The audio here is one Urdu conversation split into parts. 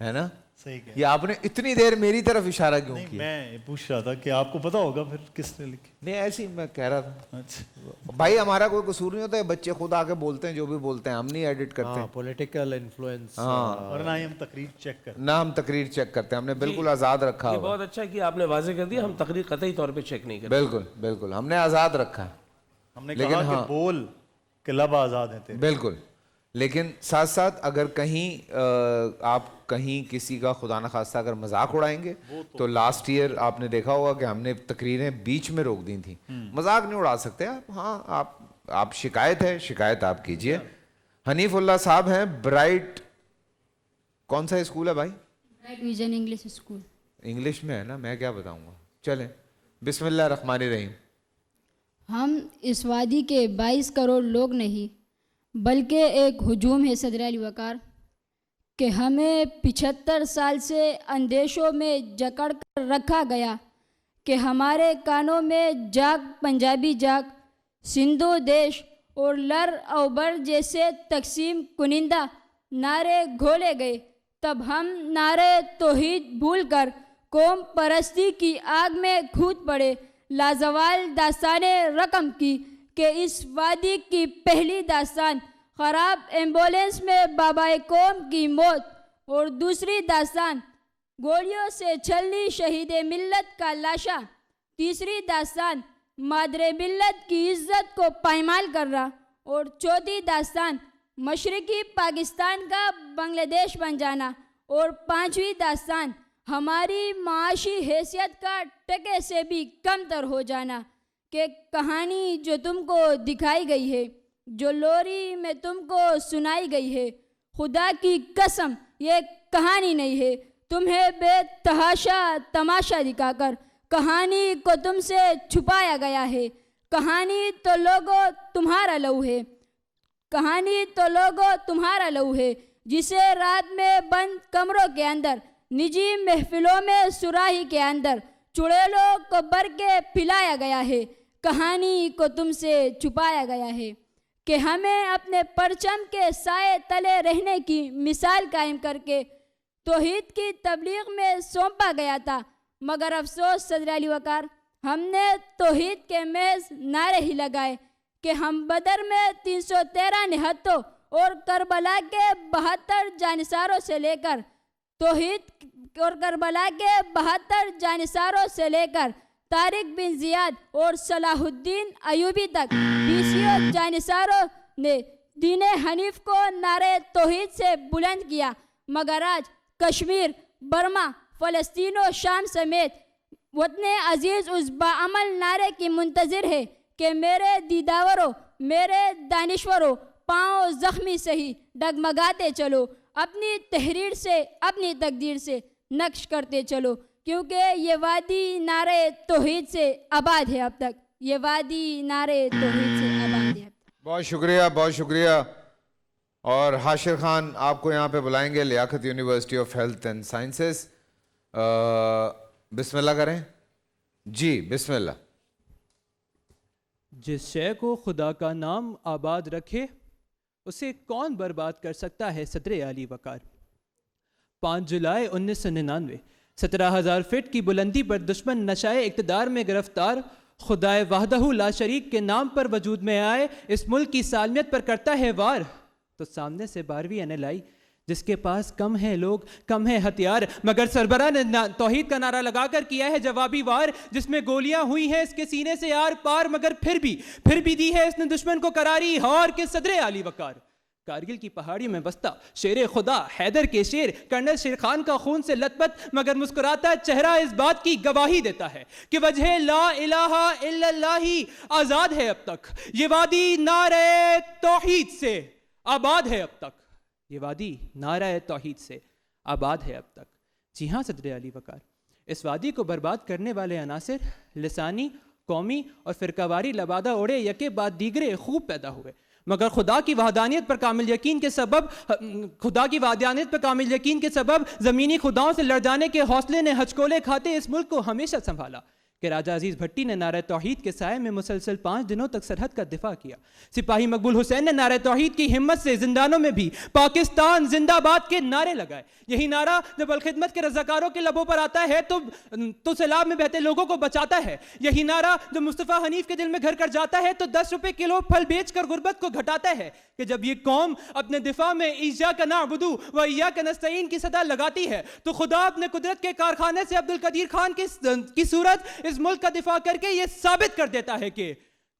ہے نا. صحیح کہا. یہ آپ نے اتنی دیر میری طرف اشارہ کیوں نہیں کیا؟ میں پوچھ رہا تھا کہ آپ کو پتا ہوگا پھر کس نے لکھی. نہیں ایسے ہی میں کہہ رہا تھا. اچھا بھائی ہمارا کوئی قصور نہیں ہوتا ہے, بچے خود آ کے بولتے ہیں جو بھی بولتے ہیں, ہم نہیں ایڈٹ کرتے ہاں پولیٹیکل انفلوئنس. اور نہ ہی ہم تقریر چیک کریں. نہ ہم تقریر چیک کرتے ہیں, ہم نے بالکل آزاد رکھا یہ ہوا. بہت اچھا کہ آپ نے واضح کر دیا, ہم تقریر قطعی طور پہ چیک نہیں کرتے. بالکل بالکل ہم نے آزاد رکھا. ہم نے کہا کہ بول کہ لب آزاد ہیں تیرے. بالکل. لیکن ساتھ ساتھ اگر کہیں آپ کہیں کسی کا خدا نخواستہ اگر مذاق اڑائیں گے تو لاسٹ ایئر آپ نے دیکھا ہوگا کہ ہم نے تقریریں بیچ میں روک دی تھیں. مذاق نہیں اڑا سکتے آپ. ہاں آپ شکایت ہے, شکایت آپ کیجئے. حنیف اللہ صاحب ہیں برائٹ, کون سا اسکول ہے بھائی؟ Bright vision English school. English میں ہے نا, میں کیا بتاؤں گا. چلیں بسم اللہ الرحمن الرحیم. ہم اس وادی کے 22 کروڑ لوگ نہیں بلکہ ایک ہجوم ہے صدر علی وقار کہ ہمیں 75 سال سے اندیشوں میں جکڑ کر رکھا گیا کہ ہمارے کانوں میں جاگ پنجابی جاگ, سندھو دیش اور لر او بر جیسے تقسیم کنندہ نعرے گھولے گئے. تب ہم نعرے توحید بھول کر قوم پرستی کی آگ میں کھود پڑے. لازوال داستان رقم کی کہ اس وادی کی پہلی داستان خراب ایمبولینس میں بابائے قوم کی موت, اور دوسری داستان گولیوں سے چھلنی شہید ملت کا لاشا, تیسری داستان مادر ملت کی عزت کو پائمال کرنا, اور چوتھی داستان مشرقی پاکستان کا بنگلہ دیش بن جانا, اور پانچویں داستان ہماری معاشی حیثیت کا ٹکے سے بھی کم تر ہو جانا. کہ کہانی جو تم کو دکھائی گئی ہے, جو لوری میں تم کو سنائی گئی ہے, خدا کی قسم یہ کہانی نہیں ہے. تمہیں بے تحاشا تماشا دکھا کر کہانی کو تم سے چھپایا گیا ہے. کہانی تو لوگوں تمہارا لہو ہے, کہانی تو لوگوں تمہارا لہو ہے جسے رات میں بند کمروں کے اندر, نجی محفلوں میں سراہی کے اندر چڑیلوں کو بھر کے پلایا گیا ہے. کہانی کو تم سے چھپایا گیا ہے کہ ہمیں اپنے پرچم کے سائے تلے رہنے کی مثال قائم کر کے توحید کی تبلیغ میں سونپا گیا تھا. مگر افسوس صدر علی وقار, ہم نے توحید کے محض نعرے ہی لگائے کہ ہم بدر میں 313 نہتوں اور کربلا کے 72 جانثاروں سے لے کر توحید اور کربلا کے 72 جانثاروں سے لے کر طارق بن زیاد اور صلاح الدین ایوبی تک 20 جانثاروں نے دین حنیف کو نعرے توحید سے بلند کیا. مگر آج کشمیر, برما, فلسطین و شام سمیت وطن عزیز اس باعمل نعرے کی منتظر ہے کہ میرے دیداوروں, میرے دانشوروں, پاؤں زخمی سہی ڈگمگاتے چلو, اپنی تحریر سے, اپنی تقدیر سے نقش کرتے چلو, کیونکہ یہ وادی نعرے توحید سے آباد ہے اب تک. یہ وادی نعرے توحید سے آباد ہے. بہت شکریہ, بہت شکریہ. اور حاشر خان آپ کو یہاں پہ بلائیں گے, Liaquat university of health and sciences. بسم اللہ کریں جی, بسم اللہ. جس شے کو خدا کا نام آباد رکھے اسے کون برباد کر سکتا ہے صدر علی وقار. 5 جولائی 1999 17,000 فٹ کی بلندی پر دشمن نشائے اقتدار میں گرفتار خدائے وحدہ لا شریک کے نام پر وجود میں آئے اس ملک کی سالمیت پر کرتا ہے وار. تو سامنے سے 12ویں انل آئی جس کے پاس کم ہے لوگ, کم ہے ہتھیار, مگر سربراہ نے توحید کا نعرہ لگا کر کیا ہے جوابی وار, جس میں گولیاں ہوئی ہیں اس کے سینے سے آر پار, مگر پھر بھی دی ہے اس نے دشمن کو قراری ہار کے صدر علی وقار. کارگل کی پہاڑی میں بستا شیر خدا حیدر کے شیر کرنل شیر خان کا خون سے لت پت, مگر مسکراتا چہرہ اس بات کی گواہی دیتا ہے کہ وجہ لا الہ الا اللہ ہی آزاد ہے اب تک. یہ وادی نعرہ توحید سے آباد ہے اب تک. یہ وادی نعرہ توحید سے آباد ہے اب تک. جی ہاں صدر علی وقار, اس وادی کو برباد کرنے والے عناصر لسانی, قومی اور فرقہ واری لبادہ اوڑے یکے بعد دیگرے خوب پیدا ہوئے, مگر خدا کی وحدانیت پر کامل یقین کے سبب زمینی خداؤں سے لڑ جانے کے حوصلے نے ہچکولے کھاتے اس ملک کو ہمیشہ سنبھالا. کہ راجہ عزیز بھٹی نے نعرہ توحید کے سائے میں مسلسل 5 دنوں تک سرحد کا دفاع کیا. سپاہی مقبول حسین نے نعرہ توحید کی ہمت سے زندانوں میں بھی پاکستان زندہ باد کے نعرے لگائے. یہی نعرہ جب الخدمت کے رضاکاروں کے لبوں پر آتا ہے تو سیلاب میں بہتے لوگوں کو بچاتا ہے. یہی نعرہ جب مصطفیٰ حنیف کے دل میں گھر کر جاتا ہے تو 10 روپے کلو پھل بیچ کر غربت کو گھٹاتا ہے. کہ جب یہ قوم اپنے دفاع میں ایاک نعبد و ایاک نستعین کی صدا لگاتی ہے تو خدا اپنے قدرت کے کارخانے سے عبدالقدیر خان کی صورت اس ملک کا دفاع کر کے یہ ثابت کر دیتا ہے کہ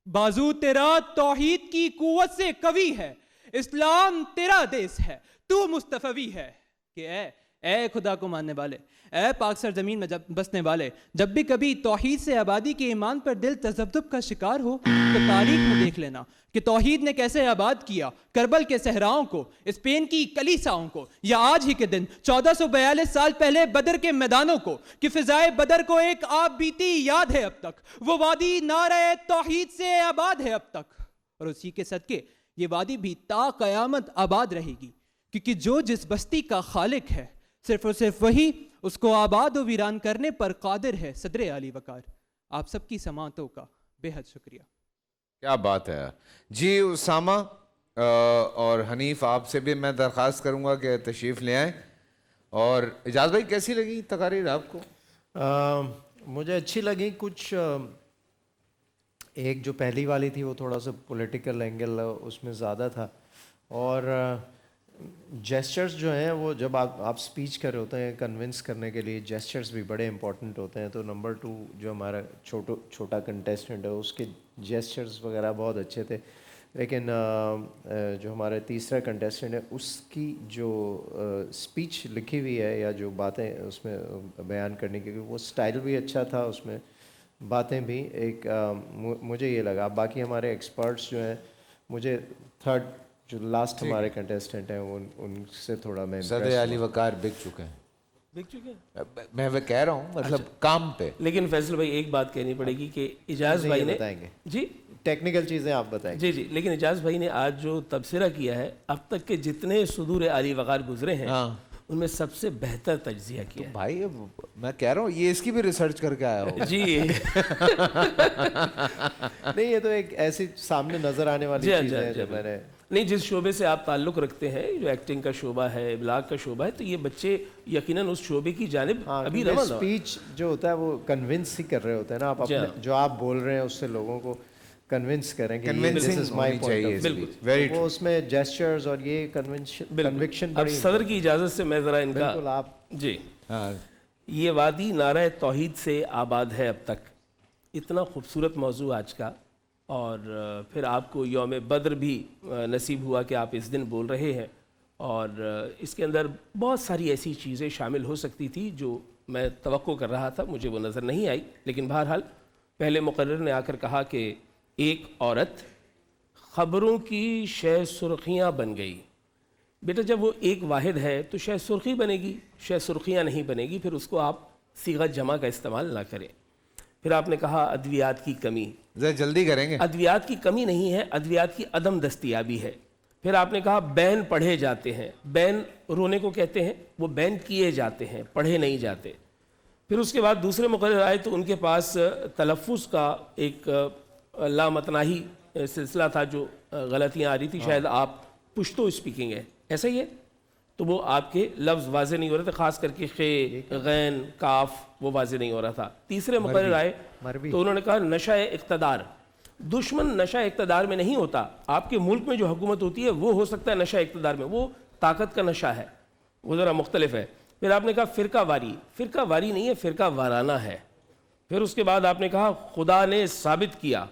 بازو تیرا توحید کی قوت سے قوی ہے, اسلام تیرا دیس ہے, تو مصطفی ہے. کہ اے خدا کو ماننے والے, اے پاک سرزمین میں بسنے والے, جب بھی کبھی توحید سے آبادی کے ایمان پر دل تذبذب کا شکار ہو تو تاریخ میں دیکھ لینا کہ توحید نے کیسے آباد کیا کربل کے صحراؤں کو, اسپین کی کلیساؤں کو, یا آج ہی کے دن 1442 سال پہلے بدر کے میدانوں کو, کہ فضائے بدر کو ایک آب بیتی یاد ہے اب تک. وہ وادی نعرہ توحید سے آباد ہے اب تک, اور اسی کے صدقے یہ وادی بھی تا قیامت آباد رہے گی, کیونکہ جو جس بستی کا خالق ہے صرف اور صرف وہی اس کو آباد و ویران کرنے پر قادر ہے. صدر عالی وقار, آپ سب کی سماعتوں کا بے حد شکریہ. کیا بات ہے جی. اسامہ اور حنیف, آپ سے بھی میں درخواست کروں گا کہ تشریف لے آئیں. اور اجاز بھائی, کیسی لگی تقاریر آپ کو؟ مجھے اچھی لگی. کچھ ایک جو پہلی والی تھی وہ تھوڑا سا پولیٹیکل اینگل اس میں زیادہ تھا, اور جیسچرز جو ہیں وہ جب آپ سپیچ کر رہے ہوتے ہیں کنونس کرنے کے لیے جیسچرز بھی بڑے امپورٹنٹ ہوتے ہیں. تو نمبر 2 جو ہمارا چھوٹا کنٹیسٹنٹ ہے اس کے جیسچرز وغیرہ بہت اچھے تھے, لیکن جو ہمارا تیسرا کنٹیسٹنٹ ہے اس کی جو سپیچ لکھی ہوئی ہے یا جو باتیں اس میں بیان کرنے کی, وہ سٹائل بھی اچھا تھا, اس میں باتیں بھی ایک مجھے یہ لگا. باقی ہمارے ایکسپرٹس جو ہیں, مجھے تھرڈ جو لاسٹ ہمارے کنٹیسٹنٹ ہیں ان سے تھوڑا میں صدر عالی وقار بک چکے ہیں. میں وہ کہہ رہا ہوں مطلب کام پہ. لیکن فیصل بھائی ایک بات کہنی پڑے گی کہ اجاز بھائی نے بتائیں گے جی ٹیکنیکل چیزیں آپ بتائیں. جی جی, لیکن اجاز بھائی نے آج جو تبصرہ کیا ہے, اب تک کے جتنے صدور عالی وقار گزرے ہیں ان میں سب سے بہتر تجزیہ کیا ہے. بھائی میں کہہ رہا ہوں یہ اس کی بھی ریسرچ کر کے آیا ہو. جی نہیں, یہ تو ایک ایسی سامنے نظر آنے والی چیز ہے جو میں نے نہیں, جس شعبے سے آپ تعلق رکھتے ہیں, جو ایکٹنگ کا شعبہ ہے, ابلاغ کا شعبہ ہے, تو یہ بچے یقیناً اس شعبے کی جانب ابھی رواں. اسپیچ جو ہوتا ہے وہ کنونس ہی کر رہے ہوتے ہیں نا آپ, اپنے جو آپ بول رہے ہیں اس سے لوگوں کو کنونس کریں کہ this is my point of view. وہ اس میں جیسچرز اور یہ کنوکشن. اب صدر کی اجازت سے میں ذرا ان کا آپ جی, یہ وادی نعرہ توحید سے آباد ہے اب تک, اتنا خوبصورت موضوع آج کا, اور پھر آپ کو یوم بدر بھی نصیب ہوا کہ آپ اس دن بول رہے ہیں, اور اس کے اندر بہت ساری ایسی چیزیں شامل ہو سکتی تھی جو میں توقع کر رہا تھا, مجھے وہ نظر نہیں آئی. لیکن بہرحال پہلے مقرر نے آ کر کہا کہ ایک عورت خبروں کی شے سرخیاں بن گئی. بیٹا جب وہ ایک واحد ہے تو شے سرخی بنے گی, شے سرخیاں نہیں بنے گی, پھر اس کو آپ صیغہ جمع کا استعمال نہ کریں. پھر آپ نے کہا ادویات کی کمی, ذرا جلدی کریں گے. ادویات کی کمی نہیں ہے, ادویات کی عدم دستیابی ہے. پھر آپ نے کہا بین پڑھے جاتے ہیں, بین رونے کو کہتے ہیں, وہ بین کیے جاتے ہیں, پڑھے نہیں جاتے. پھر اس کے بعد دوسرے مقرر آئے تو ان کے پاس تلفظ کا ایک لامتناہی سلسلہ تھا, جو غلطیاں آ رہی تھی. شاید آپ پشتو اسپیکنگ ہے, ایسا ہی ہے, تو وہ آپ کے لفظ واضح نہیں ہو رہے تھے, خاص کر کے خے, غین, کاف, وہ واضح نہیں ہو رہا تھا. تیسرے مقرر آئے تو انہوں نے کہا نشہ اقتدار. دشمن نشہ اقتدار میں نہیں ہوتا, آپ کے ملک میں جو حکومت ہوتی ہے وہ ہو سکتا ہے نشہ اقتدار میں, وہ طاقت کا نشہ ہے, وہ ذرا مختلف ہے. پھر آپ نے کہا فرقہ واری, فرقہ واری نہیں ہے, فرقہ وارانہ ہے. پھر اس کے بعد آپ نے کہا خدا نے ثابت کیا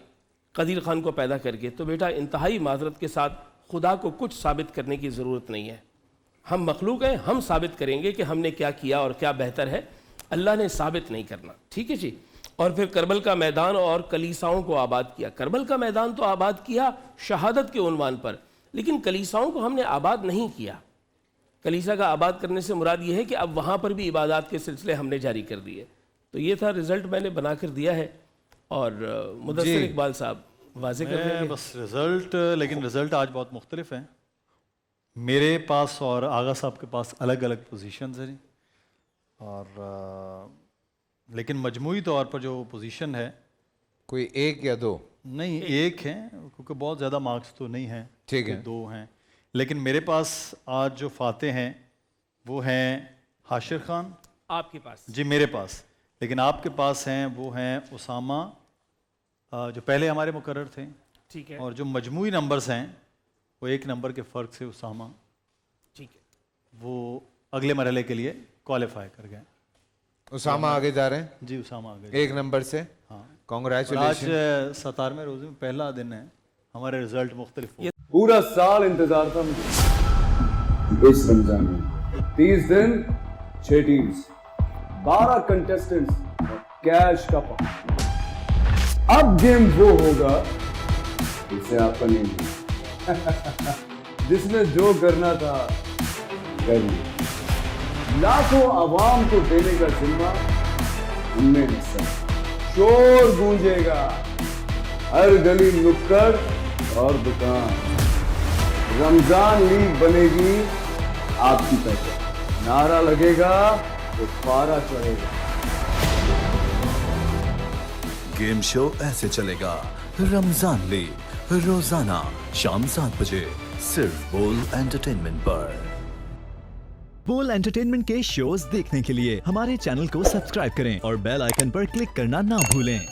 قدیر خان کو پیدا کر کے. تو بیٹا انتہائی معذرت کے ساتھ خدا کو کچھ ثابت کرنے کی ضرورت نہیں ہے, ہم مخلوق ہیں, ہم ثابت کریں گے کہ ہم نے کیا کیا اور کیا بہتر ہے, اللہ نے ثابت نہیں کرنا. ٹھیک ہے جی. اور پھر کربل کا میدان اور کلیساؤں کو آباد کیا. کربل کا میدان تو آباد کیا شہادت کے عنوان پر, لیکن کلیساؤں کو ہم نے آباد نہیں کیا. کلیسا کا آباد کرنے سے مراد یہ ہے کہ اب وہاں پر بھی عبادات کے سلسلے ہم نے جاری کر دیے. تو یہ تھا رزلٹ میں نے بنا کر دیا ہے, اور مدثر اقبال صاحب واضح کر دیں گے. بس رزلٹ, لیکن رزلٹ آج بہت مختلف ہیں. میرے پاس اور آغا صاحب کے پاس الگ الگ پوزیشنز ہیں, اور لیکن مجموعی طور پر جو پوزیشن ہے کوئی ایک یا دو؟ نہیں ایک ہیں کیونکہ بہت زیادہ مارکس تو نہیں ہیں, ٹھیک ہے, 2 ہیں. لیکن میرے پاس آج جو فاتح ہیں وہ ہیں حاشر خان. آپ کے پاس؟ جی میرے پاس. لیکن آپ کے پاس ہیں وہ ہیں اسامہ جو پہلے ہمارے مقرر تھے, ٹھیک ہے, اور جو مجموعی نمبرز ہیں وہ 1 نمبر کے فرق سے اسامہ ٹھیک ہے, وہ اگلے مرحلے کے لیے کوالیفائی کر گئے. اسامہ آگے جا رہے ہیں جی اسامہ آگے 1 نمبر سے. ہاں. آج کانگریچولیشن. 17ویں روزے میں پہلا دن ہے, ہمارے رزلٹ مختلف ہو. پورا سال انتظار تھا مجھے اس رمضان میں. 30 دن 6 ٹیمز 12 کنٹیسٹنٹس اور کیش کا پاؤں. اب گیم وہ ہوگا جسے آپ کا نہیں ہے, جس نے جو کرنا تھا کر لیا. لاکھوں عوام کو دینے کا ذمہ ان میں حصہ. شور گونجے گا ہر گلی نکڑ اور دکان. رمضان لیگ بنے گی آپ کی پہچان. نعرہ لگے گا تو پارا چڑھے گا. گیم شو ایسے چلے گا. رمضان لیگ روزانہ شام 7 بجے صرف بول انٹرٹینمنٹ پر. بول انٹرٹینمنٹ کے شوز دیکھنے کے لیے ہمارے چینل کو سبسکرائب کریں اور بیل آئیکن پر کلک کرنا نہ بھولیں.